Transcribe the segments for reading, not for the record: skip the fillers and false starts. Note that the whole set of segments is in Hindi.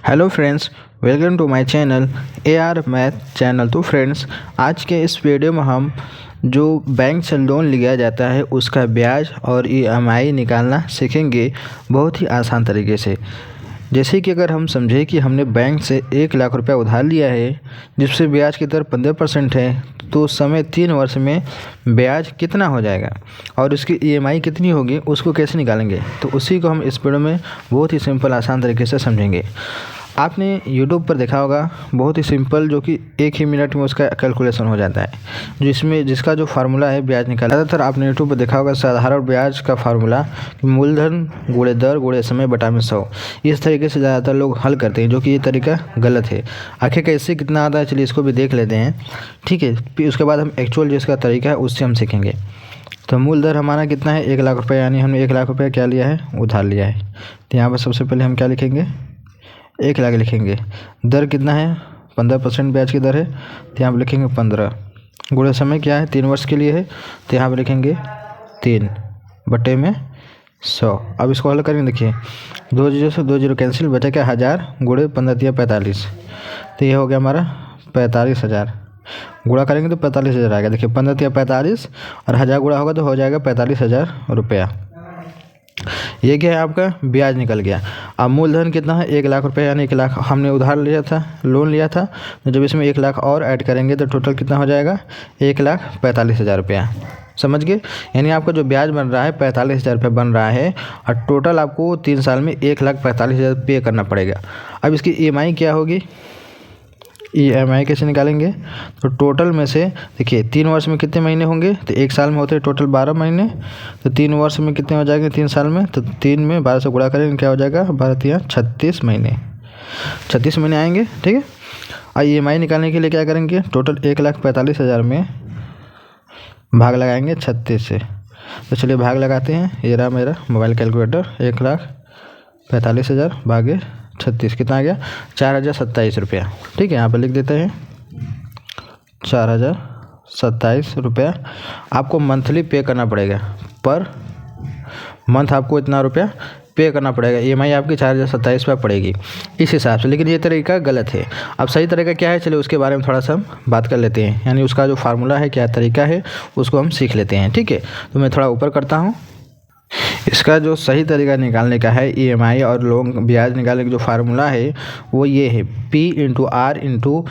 Hello friends, welcome to my channel A R math channel. तो फ्रेंड्स, आज के इस वीडियो में हम जो बैंक से लोन लिया जाता है उसका ब्याज और ईएमआई निकालना सीखेंगे बहुत ही आसान तरीके से। जैसे कि अगर हम समझें कि हमने बैंक से 1 लाख रुपया उधार लिया है जिससे ब्याज की दर 15% है, तो समय 3 वर्ष में ब्याज कितना हो जाएगा और उसकी ईएमआई कितनी होगी उसको कैसे निकालेंगे, तो उसी को हम इस वीडियो में बहुत ही सिंपल आसान तरीके से समझेंगे। आपने यूट्यूब पर देखा होगा बहुत ही सिंपल, जो कि 1 ही मिनट में उसका कैलकुलेशन हो जाता है, जिसका जो फार्मूला है ब्याज निकालना। ज़्यादातर आपने यूट्यूब पर देखा होगा साधारण ब्याज का फार्मूला मूलधन गुणे दर गुणे समय बटा में 100। इस तरीके से ज़्यादातर लोग हल करते हैं, जो कि ये तरीका गलत है। आखिर कैसे कितना आता है, चलिए इसको भी देख लेते हैं। ठीक है, फिर उसके बाद हम एक्चुअल जिसका तरीका है उससे हम सीखेंगे। तो मूल दर हमारा कितना है, 1 लाख रुपये, यानी हमने 1 लाख रुपये क्या लिया है, उधार लिया है। तो यहाँ पर सबसे पहले हम क्या लिखेंगे, 1 लाख लिखेंगे। दर कितना है, 15% ब्याज की दर है, तो यहाँ पर लिखेंगे 15। गुणे समय क्या है, 3 वर्ष के लिए है, तो यहाँ पर लिखेंगे 3 बटे में 100। अब इसको हल करेंगे, देखिए 2 जीरो से 2 जीरो कैंसिल, बचा क्या 1000 गुणे 15 45। तो ये हो गया हमारा 45,000। गुणा करेंगे तो 45,000 आएगा। देखिए 15 45 और 1000 गुणा होगा तो हो जाएगा 45,000 रुपया। ये क्या है, आपका ब्याज निकल गया। अब मूलधन कितना है, 1 लाख रुपये, यानी 1 लाख हमने उधार लिया था, लोन लिया था। तो जब इसमें 1 लाख और ऐड करेंगे तो टोटल कितना हो जाएगा, 1,45,000 रुपया। समझ गए, यानी आपका जो ब्याज बन रहा है 45,000 रुपये बन रहा है, और टोटल आपको 3 साल में 1,45,000 पे करना पड़ेगा। अब इसकी ईएमआई क्या होगी, ईएमआई कैसे निकालेंगे, तो टोटल में से देखिए 3 वर्ष में कितने महीने होंगे, तो 1 साल में होते हैं टोटल 12 महीने। तो 3 वर्ष में कितने हो जाएंगे, 3 साल में, तो 3 में 12 से गुणा करेंगे, क्या हो जाएगा 12 36 महीने, 36 महीने आएंगे। ठीक है, और ईएमआई निकालने के लिए क्या करेंगे, टोटल 1,45,000 में भाग लगाएंगे 36 से। तो चलिए भाग लगाते हैं, ये रहा मेरा मोबाइल कैलकुलेटर। 1,45,000 भागे 36 कितना आ गया, 4,027 रुपया। ठीक है, यहाँ पर लिख देते हैं 4,027 रुपया आपको मंथली पे करना पड़ेगा। पर मंथ आपको इतना रुपया पे करना पड़ेगा। ईएमआई आपकी 4,027 रुपया पड़ेगी इस हिसाब से, लेकिन ये तरीका गलत है। अब सही तरीका क्या है, चलिए उसके बारे में थोड़ा सा हम बात कर लेते हैं, यानी उसका जो फार्मूला है, क्या तरीका है, उसको हम सीख लेते हैं। ठीक है, तो मैं थोड़ा ऊपर करता हूँ। इसका जो सही तरीका निकालने का है, ईएमआई और लोन ब्याज निकालने का जो फार्मूला है वो ये है, P इंटू आर इंटू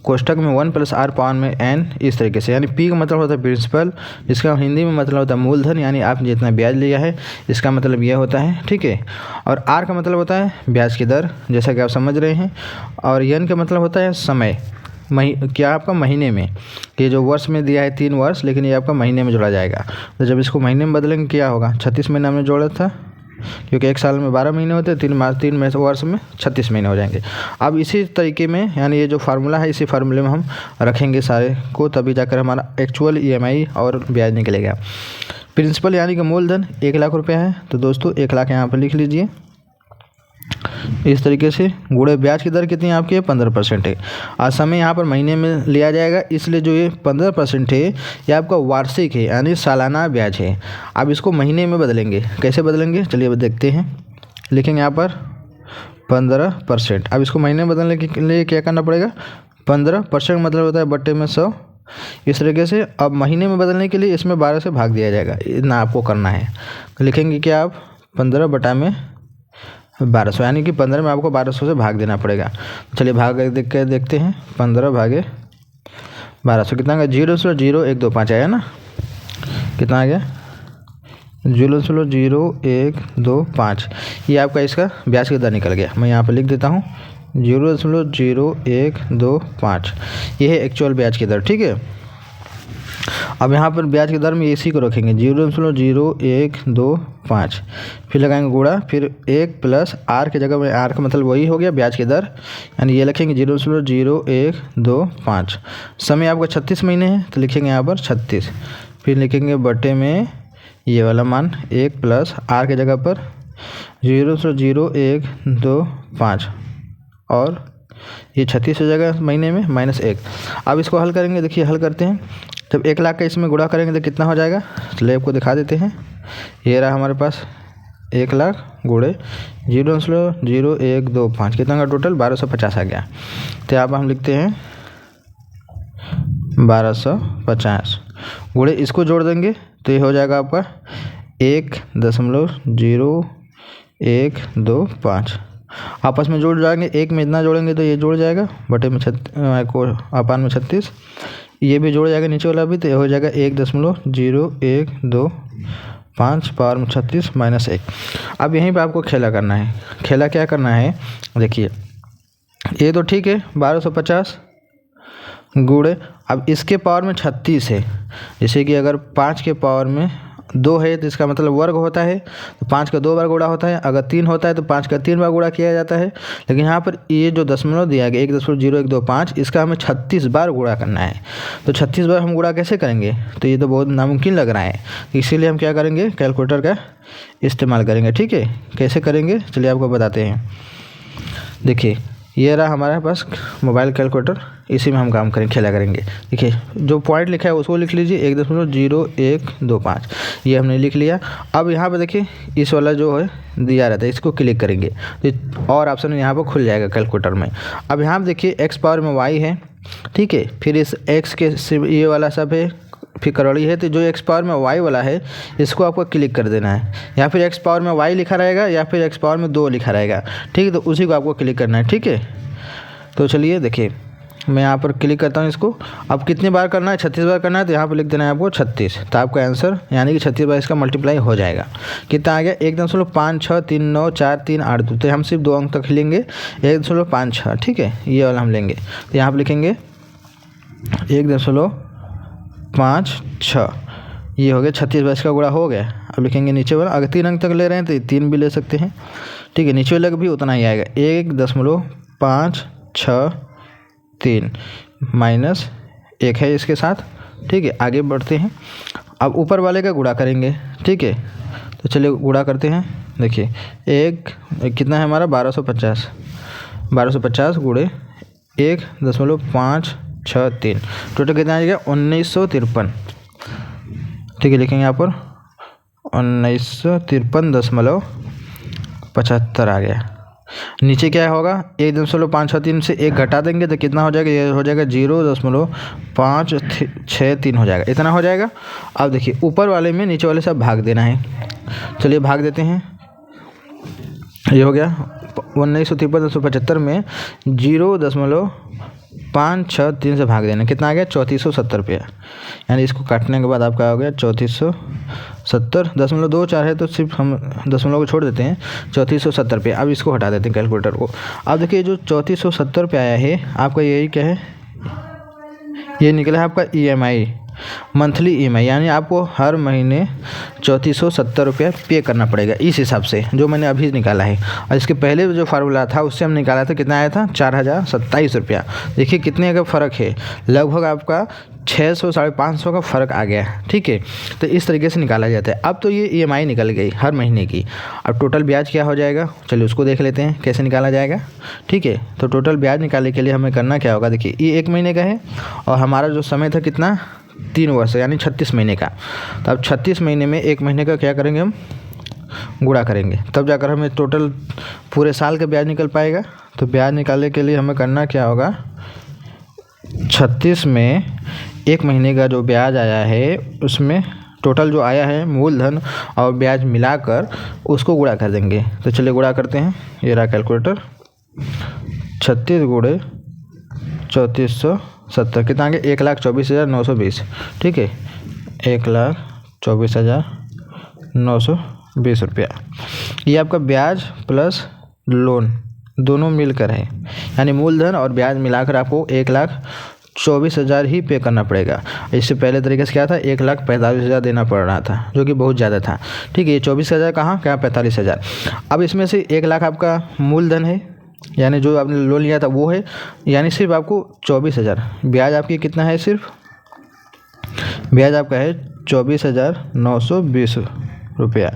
कोष्टक में 1 + r पावर में n, इस तरीके से। यानी P का मतलब होता है प्रिंसिपल, जिसका हिंदी में मतलब होता है मूलधन, यानी आपने जितना ब्याज लिया है इसका मतलब ये होता है। ठीक है, और r का मतलब होता है ब्याज की दर, जैसा कि आप समझ रहे हैं, और n का मतलब होता है समय, क्या आपका महीने में, कि जो वर्ष में दिया है 3 वर्ष, लेकिन ये आपका महीने में जोड़ा जाएगा। तो जब इसको महीने में बदलेंगे क्या होगा, 36 महीने हमने जोड़ा था, क्योंकि 1 साल में 12 महीने होते हैं, 3 वर्ष में 36 महीने हो जाएंगे। अब इसी तरीके में, यानी ये जो फार्मूला है इसी फार्मूले में हम रखेंगे सारे को, तभी जाकर हमारा एक्चुअल ईएमआई और ब्याज निकलेगा। प्रिंसिपल यानी कि मूलधन 1 लाख रुपया है, तो दोस्तों 1 लाख यहाँ पर लिख लीजिए इस तरीके से। गुणे ब्याज की दर कितनी है आपकी, 15% है। आज समय यहाँ पर महीने में लिया जाएगा, इसलिए जो ये 15% है ये आपका वार्षिक है, यानी सालाना ब्याज है। अब इसको महीने में बदलेंगे, कैसे बदलेंगे चलिए अब देखते हैं। लिखेंगे यहाँ पर 15%। अब इसको महीने में बदलने के लिए क्या करना पड़ेगा, 15% मतलब होता है बट्टे में 100, इस तरीके से। अब महीने में बदलने के लिए इसमें 12 से भाग दिया जाएगा, इतना आपको करना है। लिखेंगे क्या आप, 15 बटा में 1200, यानी कि 15 में आपको 1200 से भाग देना पड़ेगा। चलिए भाग देख के देखते हैं, 15 भागे 1200 कितना आ गया, 0,0125 आया ना, कितना आ गया 0,0125। ये आपका इसका ब्याज की दर निकल गया। मैं यहाँ पर लिख देता हूँ 0,0125, ये है एक्चुअल ब्याज की दर। ठीक है, अब यहाँ पर ब्याज की दर में इसी को रखेंगे 0,0125, फिर लगाएंगे गुणा, फिर 1 + r की जगह में, r का मतलब वही हो गया ब्याज की दर, यानी ये लिखेंगे 0,0125। समय आपका 36 महीने है, तो लिखेंगे यहाँ पर 36, फिर लिखेंगे बटे में ये वाला मान 1 + r की जगह पर 0,0125, और ये 36 हो जाएगा महीने में -1। अब इसको हल करेंगे, देखिए हल करते हैं। जब 1 लाख का इसमें गुणा करेंगे तो कितना हो जाएगा, चलिए आपको दिखा देते हैं। ये रहा हमारे पास 1,00,000 गुणे 0.0125 कितना का टोटल 1250 आ गया। तो यहाँ पर हम लिखते हैं 1250 गुणे इसको जोड़ देंगे तो ये हो जाएगा आपका 1.0125 आपस में जुड़ जाएंगे। एक में इतना जोड़ेंगे तो ये जुड़ जाएगा बटे में अपान में 36, ये भी जुड़ जाएगा नीचे वाला भी, तो ये हो जाएगा 1.0125 पावर में 36 माइनस 1। अब यहीं पे आपको खेला करना है। खेला क्या करना है, देखिए ये तो ठीक है 1250 गुणे, अब इसके पावर में 36 है। जैसे कि अगर 5 के पावर में 2 है तो इसका मतलब वर्ग होता है, तो 5 का 2 बार गुणा होता है। अगर 3 होता है तो 5 का 3 बार गुणा किया जाता है। लेकिन यहाँ पर ये जो दशमलव दिया गया 1.0125 इसका हमें 36 बार गुणा करना है। तो 36 बार हम गुणा कैसे करेंगे, तो ये तो बहुत नामुमकिन लग रहा है। इसीलिए हम क्या करेंगे, कैलकुलेटर का इस्तेमाल करेंगे। ठीक है, कैसे करेंगे चलिए आपको बताते हैं। देखिए ये रहा हमारे पास मोबाइल कैलकुलेटर, इसी में हम काम करेंगे, खेला करेंगे। देखिए जो पॉइंट लिखा है उसको लिख लीजिए 1.0125, ये हमने लिख लिया। अब यहाँ पे देखिए इस वाला जो है दिया रहता है, इसको क्लिक करेंगे तो और ऑप्शन यहाँ पर खुल जाएगा कैलकुलेटर में। अब यहाँ पे देखिए x पावर में y है, ठीक है, फिर इस x के ये वाला सब है, फिर करोड़ी है, तो जो x पावर में y वाला है इसको आपको क्लिक कर देना है। या फिर x पावर में y लिखा रहेगा या फिर x पावर में 2 लिखा रहेगा, ठीक है, तो उसी को आपको क्लिक करना है। ठीक है, तो चलिए देखिए मैं यहाँ पर क्लिक करता हूँ इसको। अब कितनी बार करना है, 36 बार करना है, तो यहाँ पर लिख देना है आपको 36। तो आपका आंसर यानी कि 36 बार इसका मल्टीप्लाई हो जाएगा। कितना आ गया, 1.5636394382। तो हम सिर्फ 2 अंक तक लेंगे, 1.56। ठीक है, ये वाला हम लेंगे। तो यहाँ पर लिखेंगे 1.56, ये हो गया 36 बार इसका गुणा हो गया। अब लिखेंगे नीचे वाला, अगर 3 अंक तक ले रहे हैं तो 3 भी ले सकते हैं। ठीक है, नीचे वाला भी उतना ही आएगा 1.563 माइनस 1 है इसके साथ। ठीक है, आगे बढ़ते हैं। अब ऊपर वाले का गुणा करेंगे। ठीक है, तो चलिए गुणा करते हैं। देखिए एक कितना है हमारा 1250 गुणे 1.563, टोटल कितना आ जाएगा 1953। ठीक है, लिखेंगे यहाँ पर 1953.75 आ गया। नीचे क्या होगा, 1.563 से 1 घटा देंगे तो कितना हो जाएगा, ये हो जाएगा 0.563 हो जाएगा, इतना हो जाएगा। अब देखिए ऊपर वाले में नीचे वाले से भाग देना है। चलिए भाग देते हैं। ये हो गया 1953.75 में 0.563 से भाग देना, कितना आ गया 3470 रुपया। यानी इसको काटने के बाद आपका हो गया 3470, 0.24 है तो सिर्फ हम दशमलव को छोड़ देते हैं, 3470 रुपये। अब इसको हटा देते हैं कैलकुलेटर को। अब देखिए जो 3470 रुपये आया है आपका, यही क्या है, ये निकला है आपका EMI, मंथली EMI, यानी आपको हर महीने 3470 रुपया पे करना पड़ेगा इस हिसाब से जो मैंने अभी निकाला है। और इसके पहले जो फार्मूला था उससे हम निकाला था, कितना आया था 4027 रुपया। देखिए कितने का फ़र्क है, लगभग आपका 600 साढ़े 500 का फ़र्क आ गया। ठीक है, तो इस तरीके से निकाला जाता है। अब तो ये EMI निकल गई हर महीने की। अब टोटल ब्याज क्या हो जाएगा, चलिए उसको देख लेते हैं कैसे निकाला जाएगा। ठीक है, तो टोटल ब्याज निकालने के लिए हमें करना क्या होगा, देखिए ये 1 महीने का है और हमारा जो समय था कितना 3 वर्ष यानी 36 महीने का। तो अब 36 महीने में 1 महीने का क्या करेंगे, हम गुणा करेंगे, तब जाकर हमें टोटल पूरे साल का ब्याज निकल पाएगा। तो ब्याज निकालने के लिए हमें करना क्या होगा, 36 में 1 महीने का जो ब्याज आया है उसमें टोटल जो आया है मूलधन और ब्याज मिलाकर उसको गुणा कर देंगे। तो चलिए गुणा करते हैं। ये रहा कैलकुलेटर, 36 गुणे 3470 कितना आ गया 1,24,920। ठीक है, 1,24,920 रुपया। ये आपका ब्याज प्लस लोन दोनों मिलकर है, यानी मूलधन और ब्याज मिलाकर आपको 1,24,000 ही पे करना पड़ेगा। इससे पहले तरीके से क्या था, 1,45,000 देना पड़ रहा था जो कि बहुत ज़्यादा था। ठीक है, ये 24,000 कहाँ 45,000। अब इसमें से 1 लाख आपका मूलधन है, यानी जो आपने लोन लिया था वो है, यानी सिर्फ आपको 24,000। ब्याज आपकी कितना है, सिर्फ ब्याज आपका है 24,920 रुपया।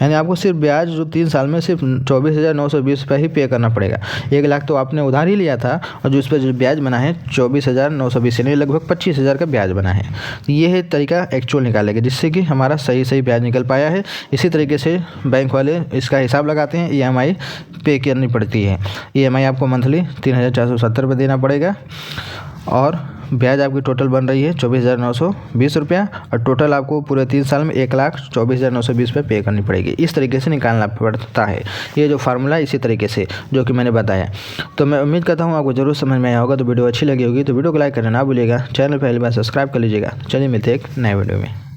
यानी आपको सिर्फ ब्याज जो 3 साल में सिर्फ 24,920 रुपये ही पे करना पड़ेगा। 1 लाख तो आपने उधार ही लिया था और जो इस पर जो ब्याज बना है 24,920, यानी लगभग 25,000 का ब्याज बना है। तो ये है तरीका एक्चुअल निकालेगा, जिससे कि हमारा सही ब्याज निकल पाया है। इसी तरीके से बैंक वाले इसका हिसाब लगाते हैं। EMI पे करनी पड़ती है। EMI आपको मंथली 3,470 रुपये देना पड़ेगा और ब्याज आपकी टोटल बन रही है 24,920 रुपया और टोटल आपको पूरे 3 साल में 1,24,920 रुपये पे करनी पड़ेगी। इस तरीके से निकालना पड़ता है। ये जो फार्मूला इसी तरीके से जो कि मैंने बताया। तो मैं उम्मीद करता हूँ आपको जरूर समझ में आया होगा। तो वीडियो अच्छी लगी होगी तो वीडियो को लाइक करना ना भूलिएगा। चैनल पहली बार सब्सक्राइब कर लीजिएगा। चलिए मिलते हैं एक नए वीडियो में।